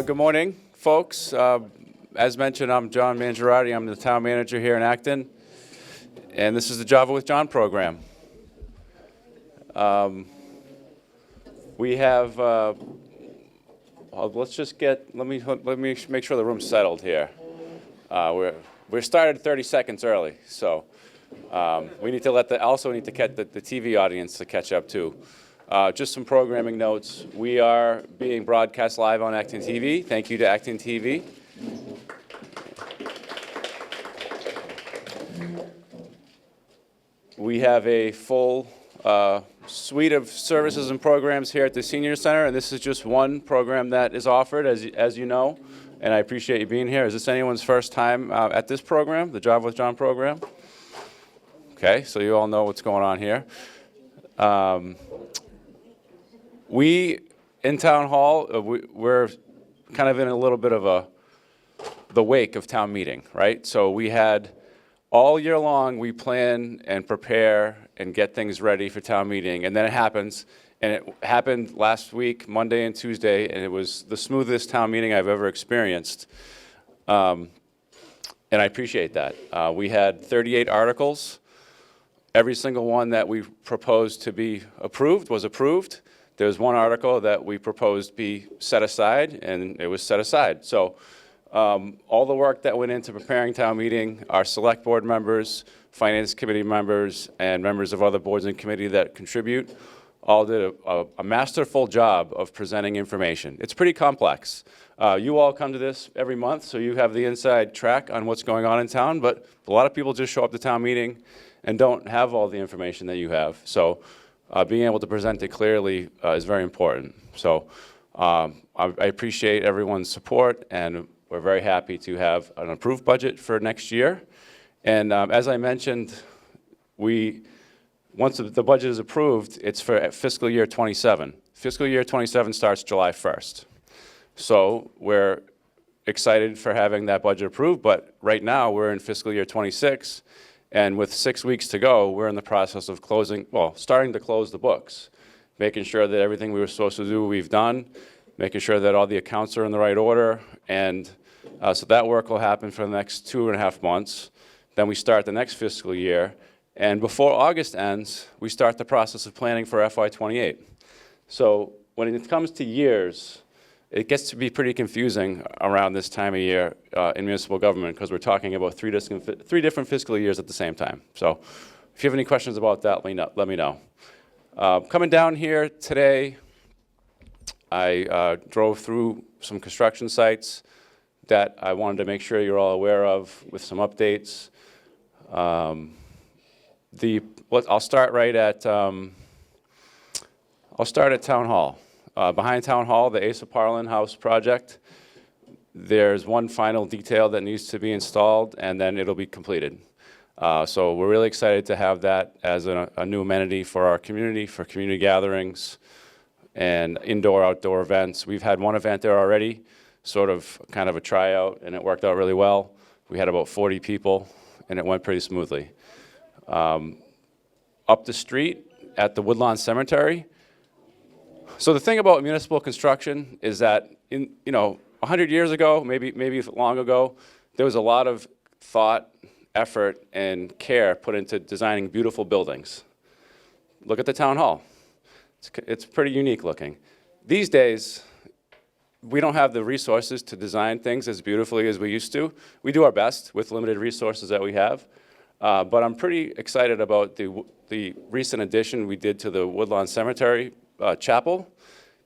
Good morning, folks. As mentioned, I'm John Mangiarotti. I'm the town manager here in Acton, and this is the Java with John program. We have. Let's just get. Let me make sure the room's settled here. We're started 30 seconds early, so we need to let also need to get the TV audience to catch up too. Just some programming notes. We are being broadcast live on ActonTV. Thank you to ActonTV. We have a full suite of services and programs here at the Senior Center, and this is just one program that is offered, as you know, and I appreciate you being here. Is this anyone's first time at this program, the Java with John program? Okay, so you all know what's going on here. We, in Town Hall, we're kind of in a little bit of the wake of town meeting, right? So we had, all year long, we plan and prepare and get things ready for town meeting, and then it happens, and it happened last week, Monday and Tuesday, and it was the smoothest town meeting I've ever experienced, and I appreciate that. We had 38 articles. Every single one that we proposed to be approved was approved. There was one article that we proposed be set aside, and it was set aside. So all the work that went into preparing town meeting, our select board members, finance committee members, and members of other boards and committee that contribute, all did a masterful job of presenting information. It's pretty complex. You all come to this every month, so you have the inside track on what's going on in town, but a lot of people just show up to town meeting and don't have all the information that you have. So being able to present it clearly is very important. So I appreciate everyone's support, and we're very happy to have an approved budget for next year. And as I mentioned, once the budget is approved, it's for fiscal year 27. Fiscal year 27 starts July 1st. So we're excited for having that budget approved, but right now we're in fiscal year 26. And with 6 weeks to go, we're in the process of starting to close the books, making sure that everything we were supposed to do, we've done, making sure that all the accounts are in the right order. And so that work will happen for the next 2.5 months. Then we start the next fiscal year. And before August ends, we start the process of planning for FY28. So when it comes to years, it gets to be pretty confusing around this time of year in municipal government, because we're talking about three different fiscal years at the same time. So if you have any questions about that, let me know. Coming down here today, I drove through some construction sites that I wanted to make sure you're all aware of with some updates. I'll start at Town Hall. Behind Town Hall, the Asa Parlin House project, there's one final detail that needs to be installed, and then it'll be completed. So we're really excited to have that as a new amenity for our community, for community gatherings and indoor-outdoor events. We've had one event there already, kind of a tryout, and it worked out really well. We had about 40 people, and it went pretty smoothly. Up the street at the Woodlawn Cemetery. So the thing about municipal construction is that 100 years ago, maybe long ago, there was a lot of thought, effort, and care put into designing beautiful buildings. Look at the town hall. It's pretty unique looking. These days, we don't have the resources to design things as beautifully as we used to. We do our best with limited resources that we have, but I'm pretty excited about the recent addition we did to the Woodlawn Cemetery chapel,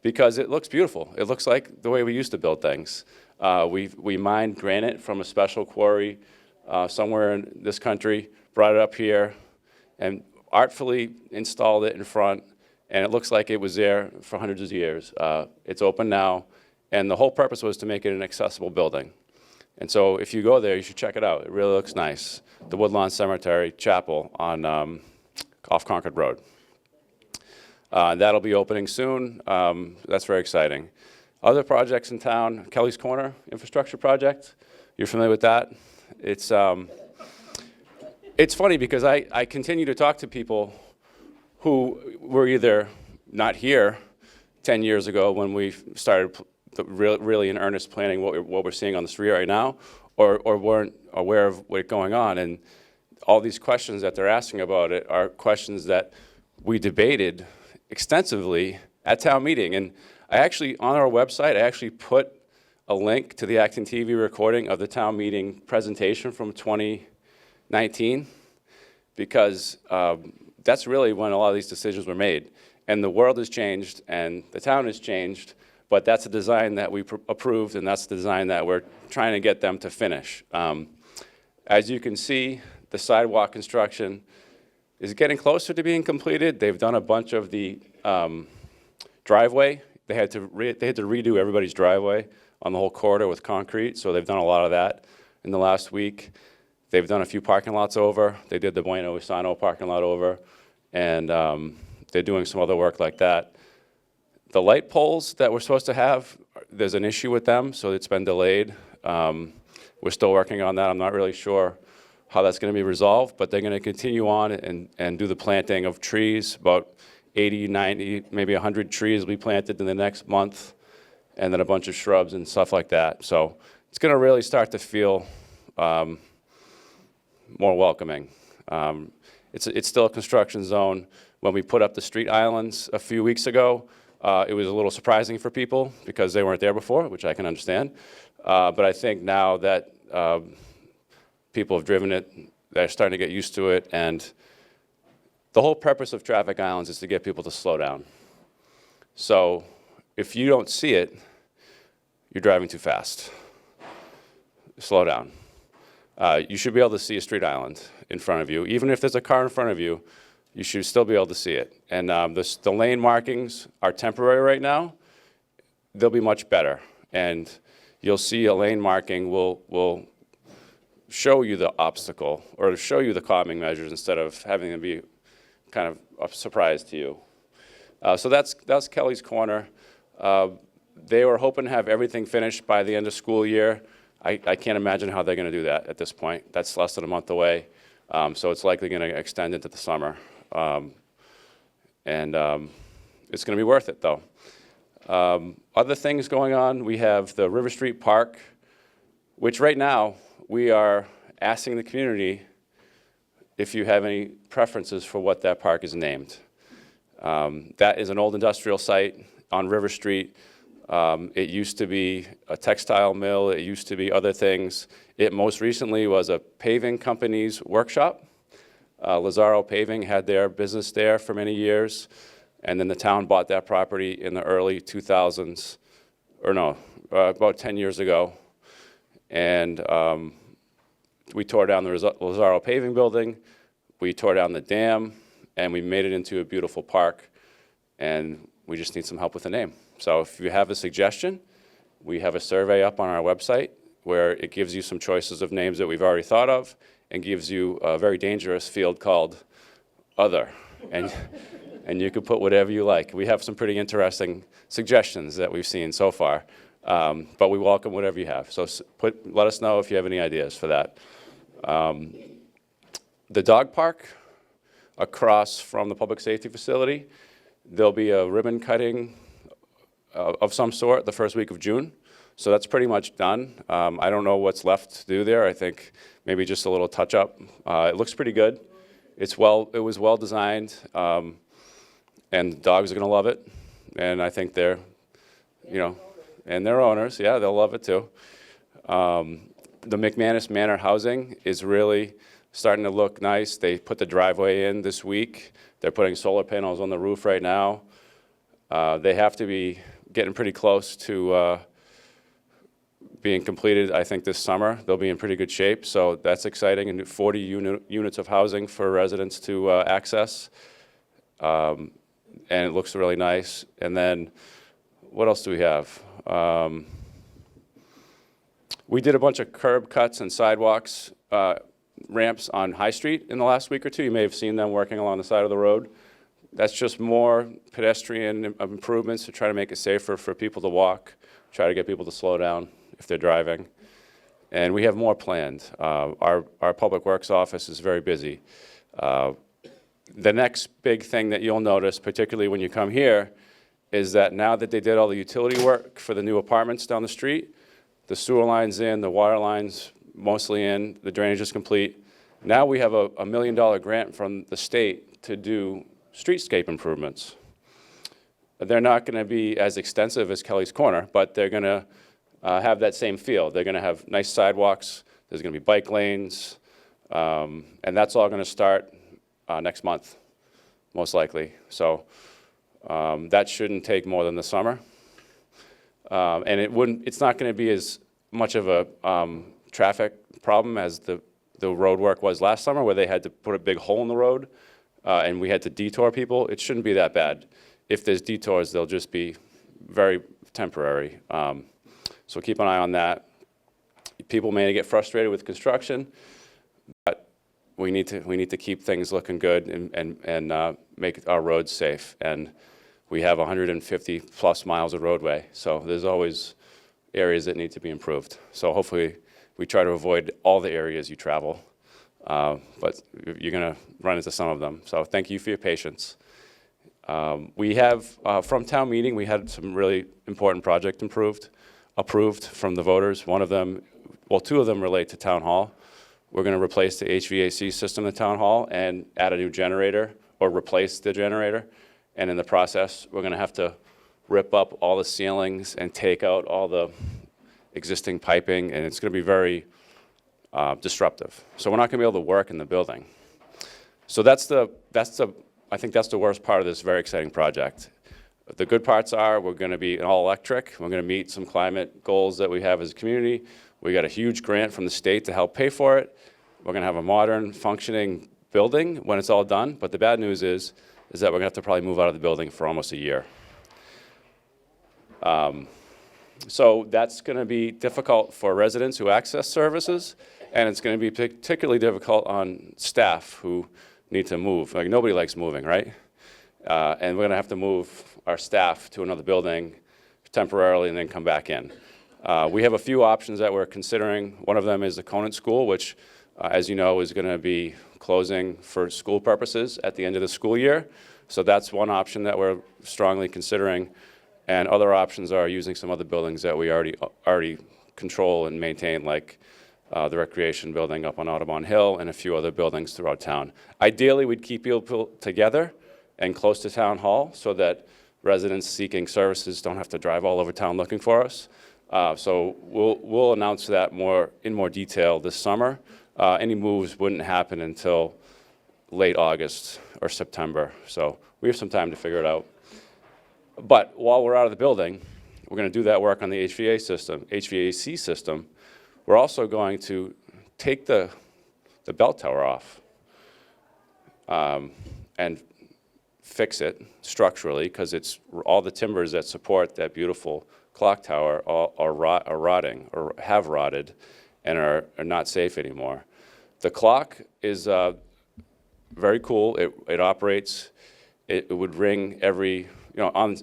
because it looks beautiful. It looks like the way we used to build things. We mined granite from a special quarry somewhere in this country, brought it up here, and artfully installed it in front, and it looks like it was there for hundreds of years. It's open now, and the whole purpose was to make it an accessible building. And so if you go there, you should check it out. It really looks nice. The Woodlawn Cemetery Chapel on off Concord Road. That'll be opening soon. That's very exciting. Other projects in town, Kelly's Corner infrastructure project. You're familiar with that? It's funny because I continue to talk to people who were either not here 10 years ago when we started really in earnest planning what we're seeing on the street right now, or weren't aware of what's going on. And all these questions that they're asking about it are questions that we debated extensively at town meeting. And I actually, on our website, I actually put a link to the ActonTV recording of the town meeting presentation from 2019, because that's really when a lot of these decisions were made. And the world has changed, and the town has changed, but that's a design that we approved, and that's the design that we're trying to get them to finish. As you can see, the sidewalk construction is getting closer to being completed. They've done a bunch of the driveway. They had to redo everybody's driveway on the whole corridor with concrete, so they've done a lot of that in the last week. They've done a few parking lots over. They did the Bueno Usano parking lot over, and they're doing some other work like that. The light poles that we're supposed to have, there's an issue with them, so it's been delayed. We're still working on that. I'm not really sure how that's going to be resolved, but they're going to continue on and do the planting of trees. About 80, 90, maybe 100 trees will be planted in the next month, and then a bunch of shrubs and stuff like that. So it's going to really start to feel more welcoming. It's still a construction zone. When we put up the street islands a few weeks ago, it was a little surprising for people because they weren't there before, which I can understand. But I think now that people have driven it, they're starting to get used to it, and the whole purpose of traffic islands is to get people to slow down. So if you don't see it, you're driving too fast. Slow down. You should be able to see a street island in front of you. Even if there's a car in front of you, you should still be able to see it. And the lane markings are temporary right now. They'll be much better. And you'll see a lane marking will show you the obstacle or show you the calming measures instead of having them be kind of a surprise to you. So that's Kelly's Corner. They were hoping to have everything finished by the end of school year. I can't imagine how they're going to do that at this point. That's less than a month away. So it's likely going to extend into the summer. It's going to be worth it, though. Other things going on, we have the River Street Park, which right now we are asking the community if you have any preferences for what that park is named. That is an old industrial site on River Street. It used to be a textile mill. It used to be other things. It most recently was a paving company's workshop. Lazaro Paving had their business there for many years, and then the town bought that property in the early 2000s, or no, about 10 years ago. And we tore down the Lazaro Paving building, we tore down the dam, and we made it into a beautiful park, and we just need some help with the name. So if you have a suggestion, we have a survey up on our website where it gives you some choices of names that we've already thought of and gives you a very dangerous field called Other. And you can put whatever you like. We have some pretty interesting suggestions that we've seen so far, but we welcome whatever you have. So let us know if you have any ideas for that. The dog park across from the public safety facility, there'll be a ribbon cutting of some sort the first week of June. So that's pretty much done. I don't know what's left to do there. I think maybe just a little touch up. It looks pretty good. It was well designed, and the dogs are gonna love it. And I think they're, and their owners, yeah, they'll love it too. The McManus Manor housing is really starting to look nice. They put the driveway in this week. They're putting solar panels on the roof right now. They have to be getting pretty close to being completed, I think, this summer. They'll be in pretty good shape, so that's exciting. And 40 units of housing for residents to access. And it looks really nice. And then, what else do we have? We did a bunch of curb cuts and sidewalks, ramps on High Street in the last week or two. You may have seen them working along the side of the road. That's just more pedestrian improvements to try to make it safer for people to walk, try to get people to slow down if they're driving. And we have more planned. Our Public Works office is very busy. The next big thing that you'll notice, particularly when you come here, is that now that they did all the utility work for the new apartments down the street, the sewer line's in, the water line's mostly in, the drainage is complete. Now we have a $1 million grant from the state to do streetscape improvements. They're not going to be as extensive as Kelly's Corner, but they're going to have that same feel. They're going to have nice sidewalks, there's going to be bike lanes, and that's all going to start next month, most likely. So that shouldn't take more than the summer. And it's not going to be as much of a traffic problem as the road work was last summer, where they had to put a big hole in the road and we had to detour people. It shouldn't be that bad. If there's detours, they'll just be very temporary. So keep an eye on that. People may get frustrated with construction, but we need to keep things looking good and make our roads safe. And we have 150 plus miles of roadway, so there's always areas that need to be improved. So hopefully we try to avoid all the areas you travel, but you're going to run into some of them. So thank you for your patience. We have, from town meeting, we had some really important project approved from the voters. One of them, well, two of them relate to town hall. We're going to replace the HVAC system in town hall and add a new generator or replace the generator. And in the process, we're going to have to rip up all the ceilings and take out all the existing piping, and it's going to be very disruptive. So we're not going to be able to work in the building. So I think that's the worst part of this very exciting project. The good parts are we're going to be all electric. We're going to meet some climate goals that we have as a community. We got a huge grant from the state to help pay for it. We're going to have a modern, functioning building when it's all done. But the bad news is that we're going to have to probably move out of the building for almost a year. So that's going to be difficult for residents who access services, and it's going to be particularly difficult on staff who need to move. Like, nobody likes moving, right? And we're going to have to move our staff to another building temporarily and then come back in. We have a few options that we're considering. One of them is the Conant School, which, as you know, is going to be closing for school purposes at the end of the school year. So that's one option that we're strongly considering. And other options are using some other buildings that we already control and maintain, like the recreation building up on Audubon Hill and a few other buildings throughout town. Ideally, we'd keep people together and close to town hall so that residents seeking services don't have to drive all over town looking for us. So we'll announce that in more detail this summer. Any moves wouldn't happen until late August or September. So we have some time to figure it out. But while we're out of the building, we're going to do that work on the HVAC system. We're also going to take the bell tower off and fix it structurally, because it's all the timbers that support that beautiful clock tower are rotting or have rotted and are not safe anymore. The clock is very cool. It operates. It would ring every,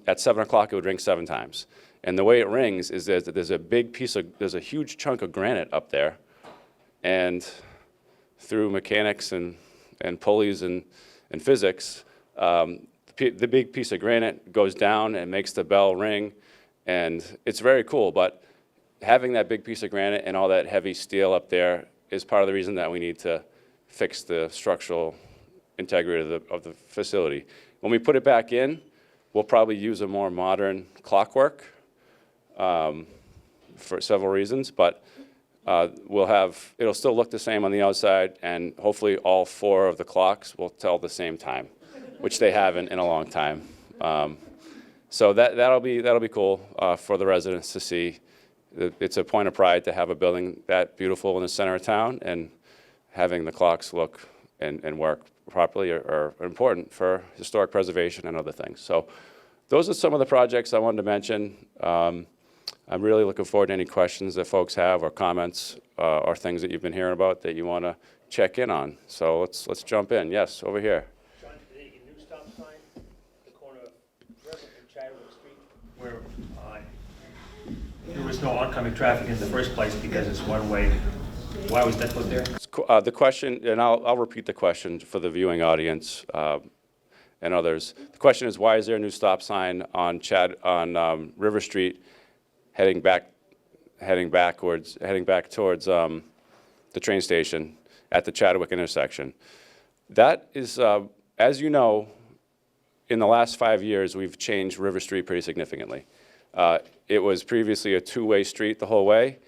at 7 o'clock it would ring 7 times. And the way it rings is that there's a huge chunk of granite up there, and through mechanics and pulleys and physics, the big piece of granite goes down and makes the bell ring, and it's very cool. But having that big piece of granite and all that heavy steel up there is part of the reason that we need to fix the structural integrity of the facility. When we put it back in, we'll probably use a more modern clockwork for several reasons, but it'll still look the same on the outside, and hopefully all 4 of the clocks will tell the same time, which they haven't in a long time. So that'll be cool for the residents to see. It's a point of pride to have a building that beautiful in the center of town, and having the clocks look and work properly are important for historic preservation and other things. So those are some of the projects I wanted to mention. I'm really looking forward to any questions that folks have, or comments, or things that you've been hearing about that you want to check in on. So let's jump in. Yes, over here. John, did they get a new stop sign at the corner of River and Chadwick Street, where there was no oncoming traffic in the first place because it's one way? Why was that put there? The question, and I'll repeat the question for the viewing audience. and others. The question is, why is there a new stop sign on River Street heading back towards the train station at the Chadwick intersection? That is, as you know, in the last 5 years, we've changed River Street pretty significantly. It was previously a two-way street the whole way,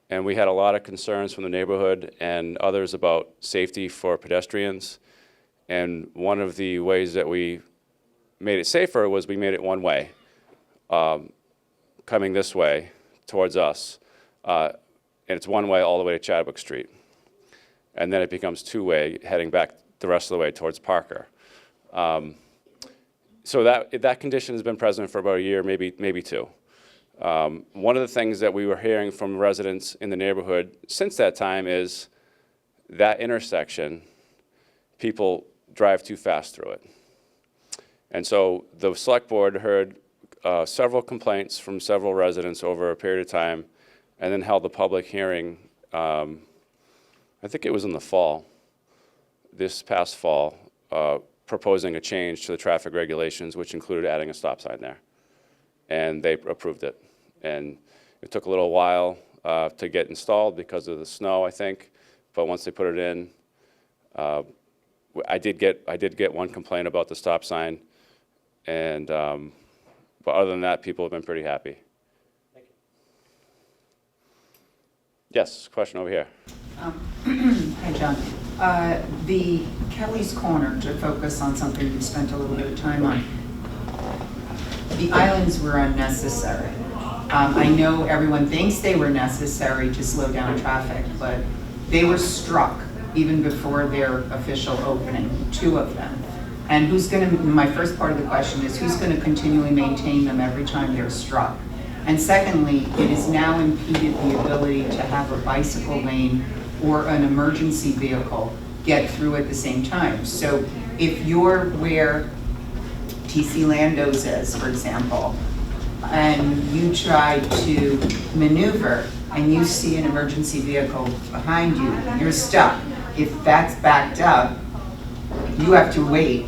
and we had a lot of concerns from the neighborhood and others about safety for pedestrians. And one of the ways that we made it safer was we made it one way, coming this way towards us. And it's one way all the way to Chadwick Street. And then it becomes two-way heading back the rest of the way towards Parker. So that condition has been present for about a year, maybe two. One of the things that we were hearing from residents in the neighborhood since that time is that intersection, people drive too fast through it. And so the select board heard several complaints from several residents over a period of time, and then held the public hearing, I think it was in the fall, this past fall, proposing a change to the traffic regulations, which included adding a stop sign there. And they approved it. And it took a little while to get installed because of the snow, I think. But once they put it in, I did get one complaint about the stop sign. And but other than that, people have been pretty happy. Thank you. Yes, question over here. Hi, John. The Kelly's Corner, to focus on something you spent a little bit of time on, the islands were unnecessary. I know everyone thinks they were necessary to slow down traffic, but they were struck even before their official opening, 2 of them. And who's going to, my first part of the question is, who's going to continually maintain them every time they're struck? And secondly, it has now impeded the ability to have a bicycle lane or an emergency vehicle get through at the same time. So if you're where TC Lando's is, for example, and you try to maneuver and you see an emergency vehicle behind you, you're stuck. If that's backed up, you have to wait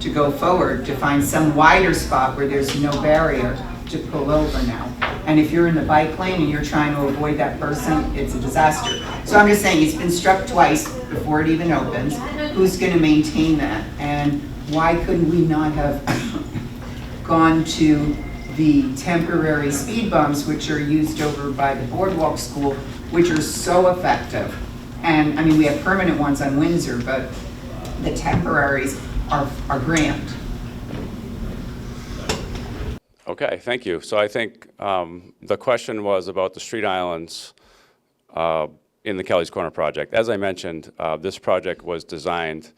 to go forward to find some wider spot where there's no barrier to pull over now. And if you're in the bike lane and you're trying to avoid that person, it's a disaster. So I'm just saying, it's been struck twice before it even opens. Who's going to maintain that? And why couldn't we not have gone to the temporary speed bumps, which are used over by the Boardwalk School, which are so effective? And I mean, we have permanent ones on Windsor, but the temporaries are grand. Okay, thank you. So I think the question was about the street islands in the Kelly's Corner project. As I mentioned, this project was designed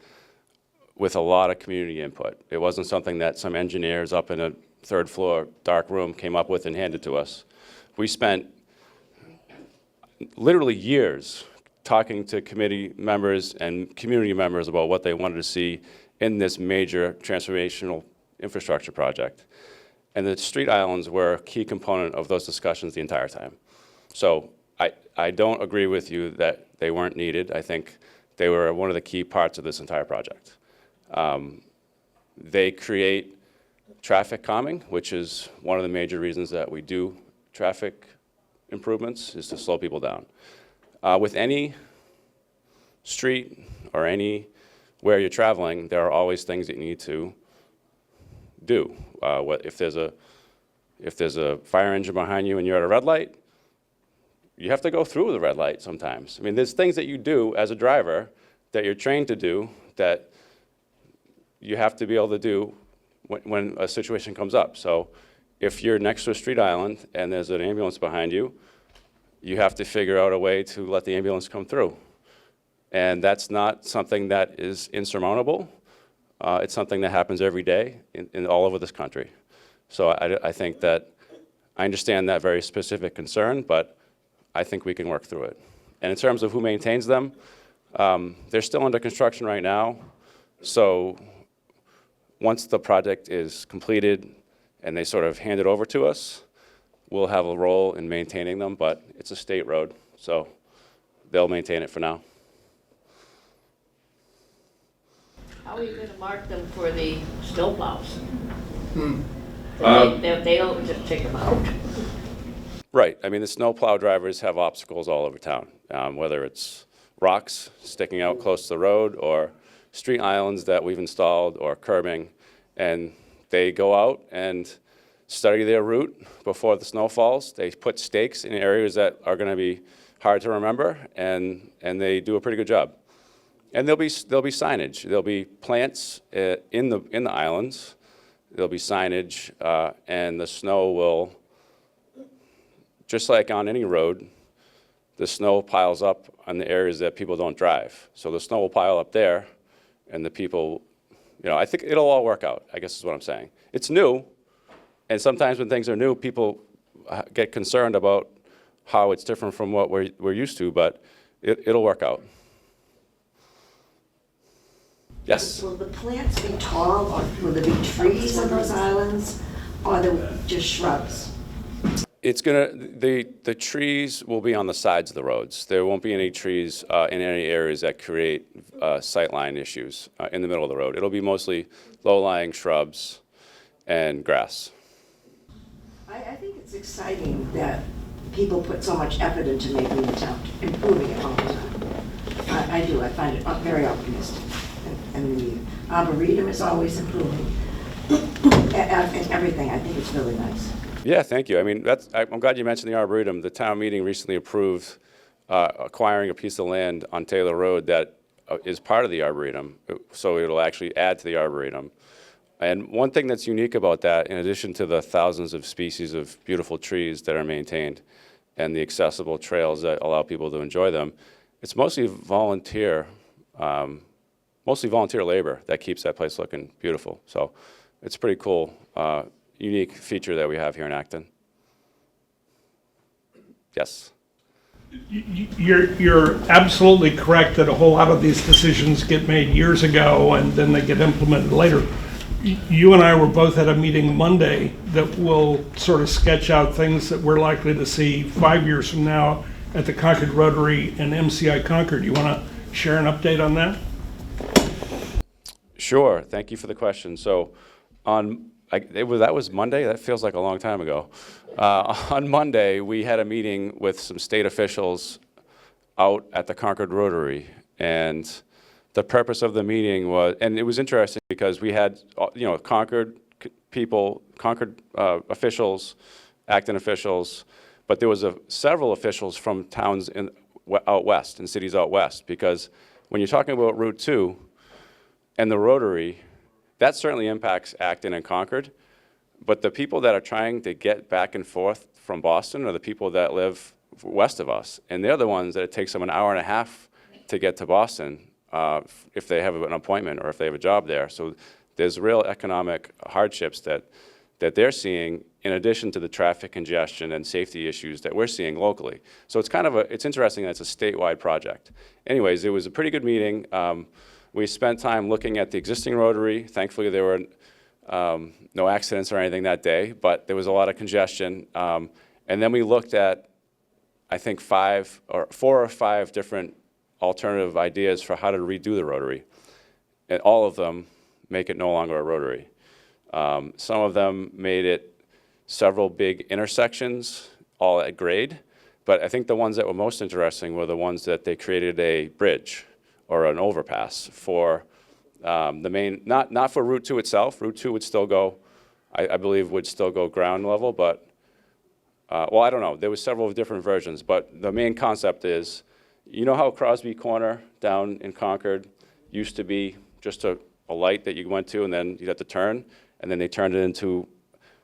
with a lot of community input. It wasn't something that some engineers up in a 3rd floor dark room came up with and handed to us. We spent literally years talking to committee members and community members about what they wanted to see in this major transformational infrastructure project. And the street islands were a key component of those discussions the entire time. So I don't agree with you that they weren't needed. I think they were one of the key parts of this entire project. They create traffic calming, which is one of the major reasons that we do traffic improvements, is to slow people down. With any street or anywhere you're traveling, there are always things that you need to do. If there's a fire engine behind you and you're at a red light, you have to go through the red light sometimes. I mean, there's things that you do as a driver that you're trained to do that you have to be able to do when a situation comes up. So if you're next to a street island and there's an ambulance behind you, you have to figure out a way to let the ambulance come through. And that's not something that is insurmountable. It's something that happens every day in all over this country. So I think that I understand that very specific concern, but I think we can work through it. And in terms of who maintains them, they're still under construction right now. So once the project is completed and they sort of hand it over to us, we'll have a role in maintaining them, but it's a state road, so they'll maintain it for now. How are you gonna mark them for the snowplows? Um, They don't just take them out. Right. I mean, the snowplow drivers have obstacles all over town, whether it's rocks sticking out close to the road or street islands that we've installed or curbing. And they go out and study their route before the snow falls. They put stakes in areas that are going to be hard to remember, and they do a pretty good job. And there'll be signage. There'll be plants in the islands. There'll be signage, and the snow will, just like on any road, the snow piles up on the areas that people don't drive. So the snow will pile up there, and the people, I think it'll all work out, I guess is what I'm saying. It's new, and sometimes when things are new, people get concerned about how it's different from what we're used to, but it'll work out. Yes? Will the plants be tall, or will there be trees on those islands, or there just shrubs? It's the trees will be on the sides of the roads. There won't be any trees in any areas that create sightline issues in the middle of the road. It'll be mostly low-lying shrubs and grass. I think it's exciting that people put so much effort into making the town, improving it all the time. I do, I find it very optimistic. And the Arboretum is always improving. And everything, I think it's really nice. Yeah, thank you. I mean, I'm glad you mentioned the Arboretum. The town meeting recently approved acquiring a piece of land on Taylor Road that is part of the Arboretum, so it'll actually add to the Arboretum. And one thing that's unique about that, in addition to the thousands of species of beautiful trees that are maintained and the accessible trails that allow people to enjoy them, it's mostly volunteer labor that keeps that place looking beautiful. So it's a pretty cool, unique feature that we have here in Acton. Yes? You're absolutely correct that a whole lot of these decisions get made years ago and then they get implemented later. You and I were both at a meeting Monday that will sort of sketch out things that we're likely to see 5 years from now at the Concord Rotary and MCI Concord. You want to share an update on that? Sure. Thank you for the question. So that was Monday? That feels like a long time ago. On Monday, we had a meeting with some state officials out at the Concord Rotary, and the purpose of the meeting was, and it was interesting because we had, Concord people, Concord officials, Acton officials, but there was several officials from towns out west and cities out west, because when you're talking about Route 2 and the Rotary, that certainly impacts Acton and Concord, but the people that are trying to get back and forth from Boston are the people that live west of us, and they're the ones that it takes them an hour and a half to get to Boston if they have an appointment or if they have a job there. So there's real economic hardships that they're seeing in addition to the traffic congestion and safety issues that we're seeing locally. So it's interesting that it's a statewide project. Anyways, it was a pretty good meeting. We spent time looking at the existing Rotary. Thankfully, there were no accidents or anything that day, but there was a lot of congestion. And then we looked at, I think, 4 or 5 different alternative ideas for how to redo the Rotary. And all of them make it no longer a Rotary. Some of them made it several big intersections, all at grade. But I think the ones that were most interesting were the ones that they created a bridge or an overpass for the main, not for Route 2 itself. Route 2 would still go, I believe, would still go ground level, but, well, I don't know. There was several different versions, but the main concept is, you know how Crosby Corner down in Concord used to be just a light that you went to and then you'd have to turn, and then they turned it into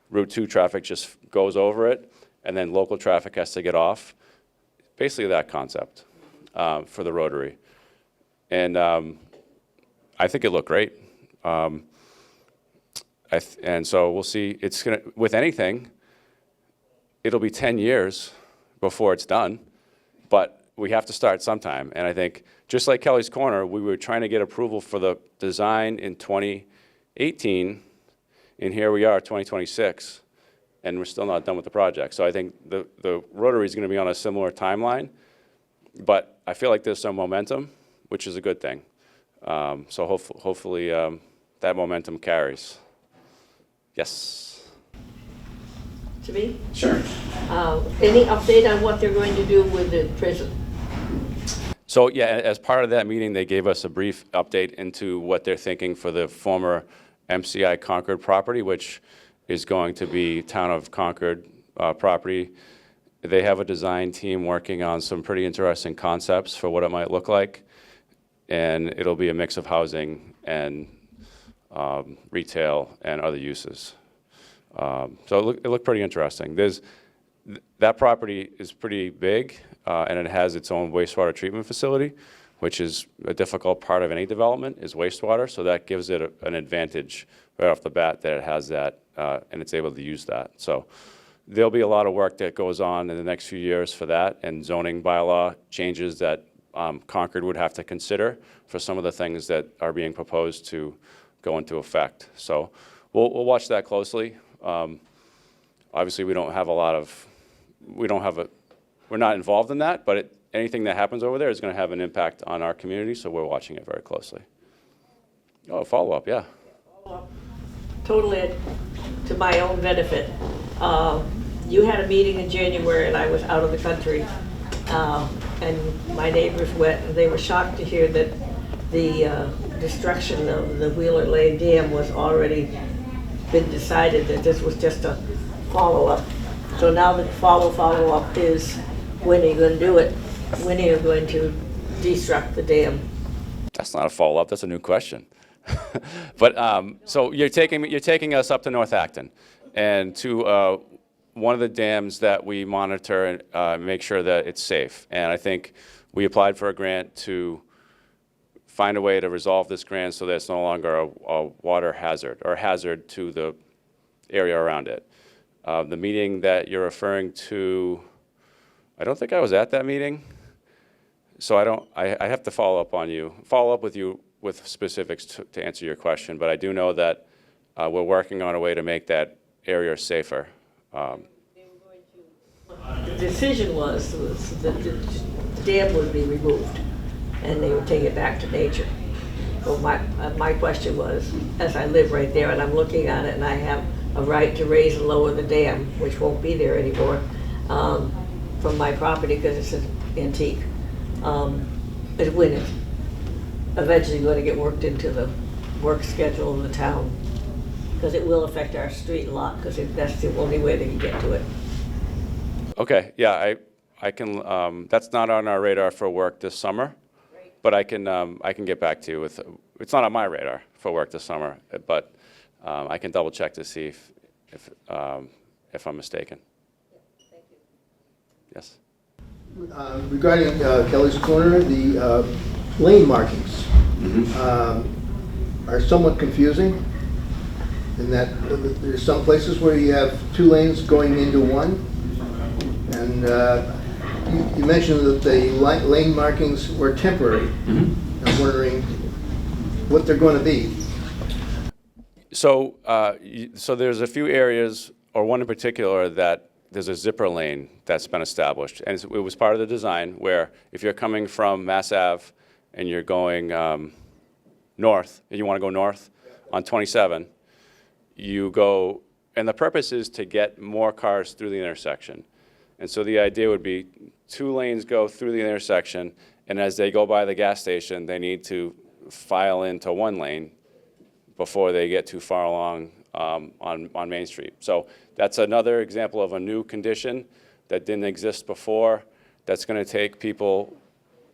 Route 2 traffic just goes over it, and then local traffic has to get off. Basically that concept for the Rotary. And I think it looked great. And so we'll see. It's gonna, with anything, it'll be 10 years before it's done, but we have to start sometime. And I think, just like Kelly's Corner, we were trying to get approval for the design in 2018, and here we are, 2026, and we're still not done with the project. So I think the Rotary is going to be on a similar timeline, but I feel like there's some momentum, which is a good thing. So hopefully that momentum carries. Yes. To me? Sure. Any update on what they're going to do with the prison? So yeah, as part of that meeting, they gave us a brief update into what they're thinking for the former MCI Concord property, which is going to be Town of Concord property. They have a design team working on some pretty interesting concepts for what it might look like, and it'll be a mix of housing and retail and other uses. So it looked pretty interesting. That property is pretty big, and it has its own wastewater treatment facility, which is a difficult part of any development, is wastewater. So that gives it an advantage right off the bat that it has that, and it's able to use that. So there'll be a lot of work that goes on in the next few years for that, and zoning bylaw changes that Concord would have to consider for some of the things that are being proposed to go into effect. So we'll watch that closely. Obviously, we're not involved in that, but anything that happens over there is going to have an impact on our community, so we're watching it very closely. Oh, follow-up, yeah. Totally to my own benefit. You had a meeting in January and I was out of the country. And my neighbors went and they were shocked to hear that the destruction of the Wheeler Lane Dam was already been decided, that this was just a follow-up. So now the follow-up is, when are you going to do it? When are you going to destruct the dam? That's not a follow-up, that's a new question. But, so you're taking us up to North Acton and to one of the dams that we monitor and make sure that it's safe. And I think we applied for a grant to find a way to resolve this grant so that it's no longer a water hazard or hazard to the area around it. The meeting that you're referring to, I don't think I was at that meeting, so I have to follow up with you with specifics to answer your question, but I do know that we're working on a way to make that area safer. The decision was that the dam would be removed and they would take it back to nature. Well, my question was, as I live right there and I'm looking at it and I have a right to raise and lower the dam, which won't be there anymore, from my property because it's an antique, is when it's eventually going to get worked into the work schedule of the town, because it will affect our street a lot, because that's the only way they can get to it. Okay, yeah, I can, that's not on our radar for work this summer, but I can get back to you with, it's not on my radar for work this summer, but I can double check to see if I'm mistaken. Thank you. Yes. Regarding Kelly's Corner, the lane markings are somewhat confusing in that there's some places where you have two lanes going into one. And you mentioned that the lane markings were temporary. I'm wondering what they're going to be. So, so there's a few areas, or one in particular, that there's a zipper lane that's been established. And it was part of the design where if you're coming from Mass Ave and you're going north, and you want to go north on 27, you go, and the purpose is to get more cars through the intersection. And so the idea would be 2 lanes go through the intersection, and as they go by the gas station, they need to file into 1 lane before they get too far along on Main Street. So that's another example of a new condition that didn't exist before. That's going to take people,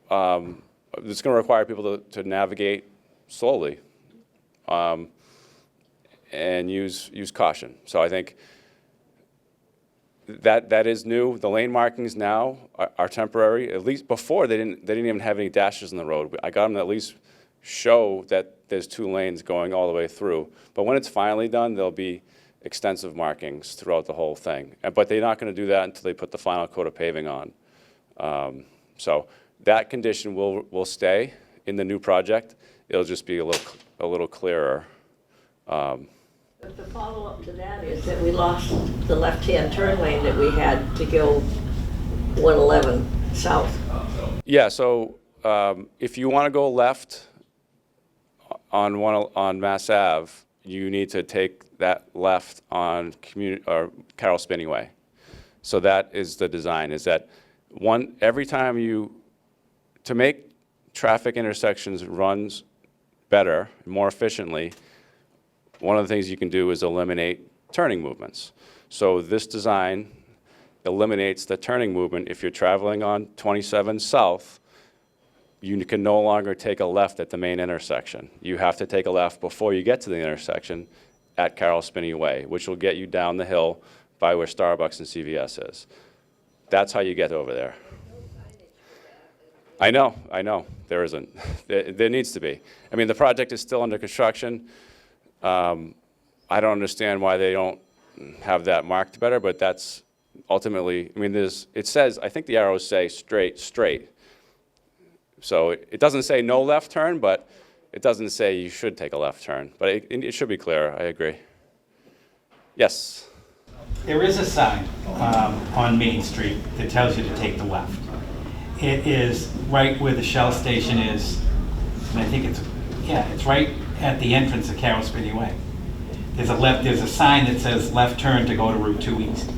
it's going to require people to navigate slowly and use caution. So I think that is new. The lane markings now are temporary. At least before they didn't even have any dashes in the road. I got them to at least show that there's 2 lanes going all the way through. But when it's finally done, there'll be extensive markings throughout the whole thing. But they're not going to do that until they put the final coat of paving on. So that condition will stay in the new project. It'll just be a little clearer. But the follow-up to that is that we lost the left-hand turn lane that we had to go 111 south. Yeah, so if you want to go left on Mass Ave, you need to take that left on Carroll Spinney Way. So that is the design, is that every time to make traffic intersections runs better, more efficiently, one of the things you can do is eliminate turning movements. So this design eliminates the turning movement. If you're traveling on 27 South, you can no longer take a left at the main intersection. You have to take a left before you get to the intersection at Carroll Spinney Way, which will get you down the hill by where Starbucks and CVS is. That's how you get over there. I know, there isn't. There needs to be. I mean, the project is still under construction. I don't understand why they don't have that marked better, but that's ultimately, I mean, it says, I think the arrows say straight. So it doesn't say no left turn, but it doesn't say you should take a left turn. But it should be clear, I agree. Yes? There is a sign on Main Street that tells you to take the left. It is right where the Shell station is, and I think it's right at the entrance of Carroll Spinney Way. There's a sign that says left turn to go to Route 2 East.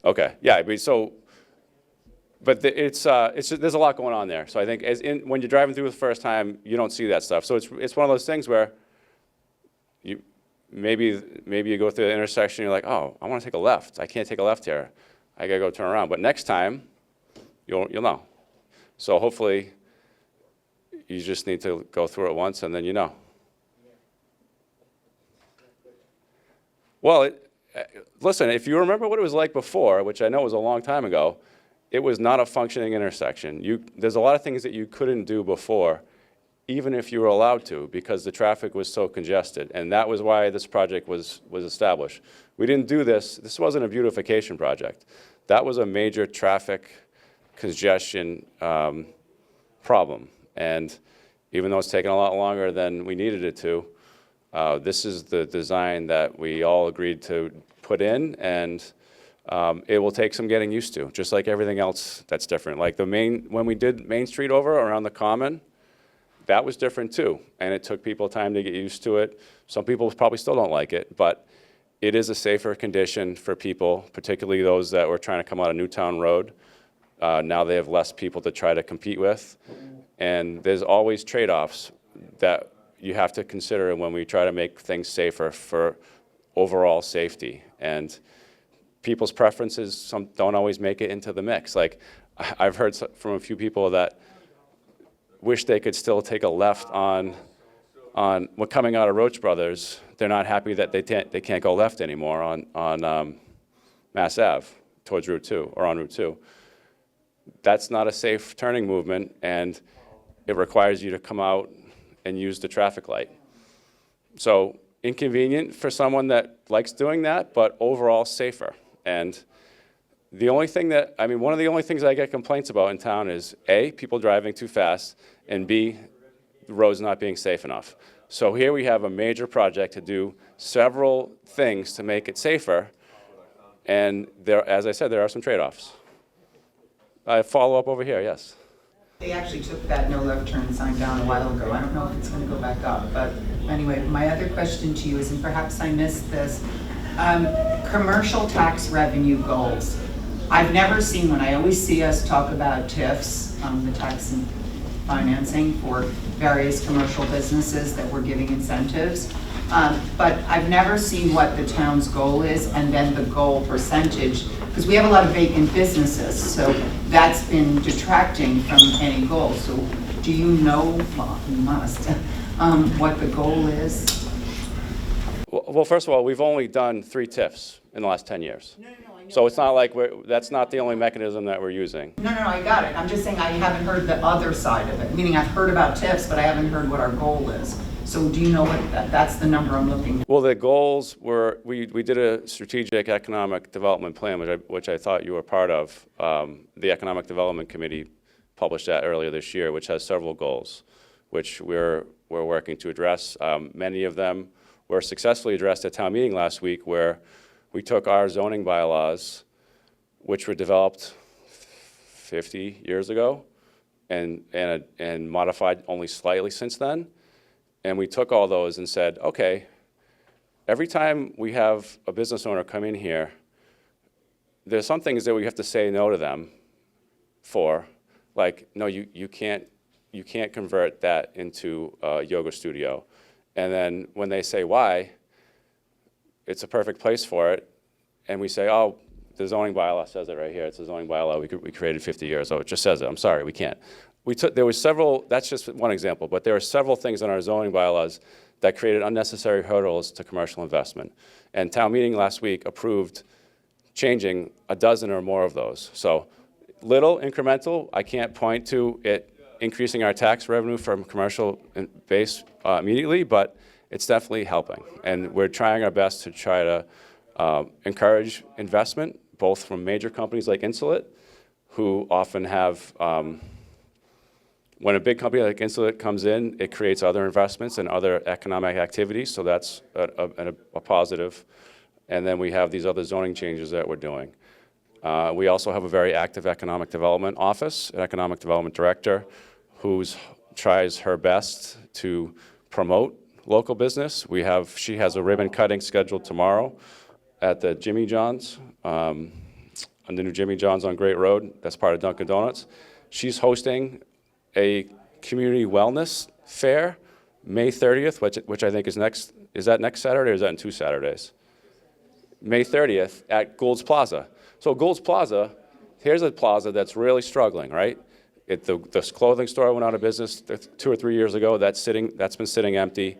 Okay, yeah, but there's a lot going on there. So I think when you're driving through the first time, you don't see that stuff. So it's one of those things where maybe you go through the intersection, you're like, oh, I want to take a left. I can't take a left here. I gotta go turn around. But next time, you'll know. So hopefully, you just need to go through it once and then you know. Well, listen, if you remember what it was like before, which I know was a long time ago, it was not a functioning intersection. There's a lot of things that you couldn't do before, even if you were allowed to, because the traffic was so congested. And that was why this project was established. We didn't do this. This wasn't a beautification project. That was a major traffic congestion problem. And even though it's taken a lot longer than we needed it to, this is the design that we all agreed to put in, and it will take some getting used to, just like everything else that's different. Like when we did Main Street over around the Common, that was different too, and it took people time to get used to it. Some people probably still don't like it, but it is a safer condition for people, particularly those that were trying to come out of Newtown Road. Now they have less people to try to compete with, and there's always trade-offs that you have to consider when we try to make things safer for overall safety. And people's preferences don't always make it into the mix. Like, I've heard from a few people that wish they could still take a left on when coming out of Roach Brothers. They're not happy that they can't go left anymore on Mass Ave towards Route 2 or on Route 2. That's not a safe turning movement, and it requires you to come out and use the traffic light. So inconvenient for someone that likes doing that, but overall safer. And the only thing one of the only things I get complaints about in town is A, people driving too fast, and B, the roads not being safe enough. So here we have a major project to do several things to make it safer, and as I said, there are some trade-offs. I follow up over here, yes. They actually took that no left turn sign down a while ago. I don't know if it's going to go back up, but anyway, my other question to you is, and perhaps I missed this, commercial tax revenue goals. I've never seen one. I always see us talk about TIFs, the tax and financing for various commercial businesses that we're giving incentives. But I've never seen what the town's goal is and then the goal percentage, because we have a lot of vacant businesses, so that's been detracting from any goal. So do you know, well, you must, what the goal is? Well, first of all, we've only done 3 TIFs in the last 10 years. No, I know. So it's not like that's not the only mechanism that we're using. No, I got it. I'm just saying I haven't heard the other side of it, meaning I've heard about TIFs, but I haven't heard what our goal is. So do you know what that's the number I'm looking for? Well, the goals were, we did a strategic economic development plan, which I thought you were part of. The Economic Development Committee published that earlier this year, which has several goals, which we're working to address. Many of them were successfully addressed at town meeting last week, where we took our zoning bylaws, which were developed 50 years ago, and modified only slightly since then, and we took all those and said, okay, every time we have a business owner come in here, there's some things that we have to say no to them for, like, no, you can't convert that into a yoga studio. And then when they say why, it's a perfect place for it, and we say, oh, the zoning bylaw says it right here. It's a zoning bylaw we created 50 years ago. It just says it. I'm sorry, we can't. There was several, that's just one example, but there are several things in our zoning bylaws that created unnecessary hurdles to commercial investment. And town meeting last week approved changing a dozen or more of those. So little incremental, I can't point to it increasing our tax revenue from commercial base immediately, but it's definitely helping. And we're trying our best to try to encourage investment, both from major companies like Insulet, who often have, when a big company like Insulet comes in, it creates other investments and other economic activities, so that's a positive. And then we have these other zoning changes that we're doing. We also have a very active economic development office, an economic development director, who tries her best to promote local business. She has a ribbon cutting scheduled tomorrow at the Jimmy John's, on the new Jimmy John's on Great Road. That's part of Dunkin' Donuts. She's hosting a community wellness fair, May 30th, which I think is that next Saturday, or is that in 2 Saturdays? May 30th at Gould's Plaza. So Gould's Plaza, here's a plaza that's really struggling, right? The clothing store went out of business 2 or 3 years ago. That's been sitting empty.